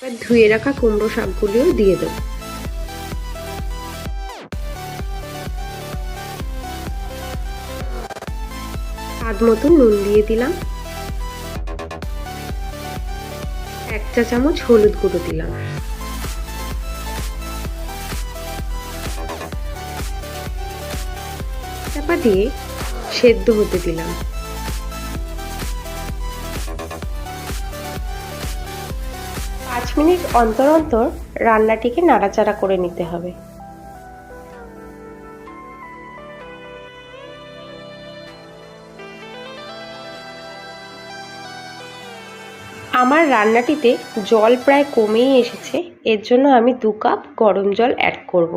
এবার ধুয়ে রাখা কুমড়ো শাকগুলিও দিয়ে দেবো। স্বাদ মতো নুন দিয়ে দিলাম, 1 চা চামচ হলুদ গুঁড়ো দিলাম, চাপা দিয়ে সেদ্ধ হতে দিলাম। 5 মিনিট অন্তর অন্তর রান্নাটিকে নাড়াচাড়া করে নিতে হবে। আমার রান্নাটিতে জল প্রায় কমেই এসেছে, এর জন্য আমি 2 কাপ গরম জল অ্যাড করব।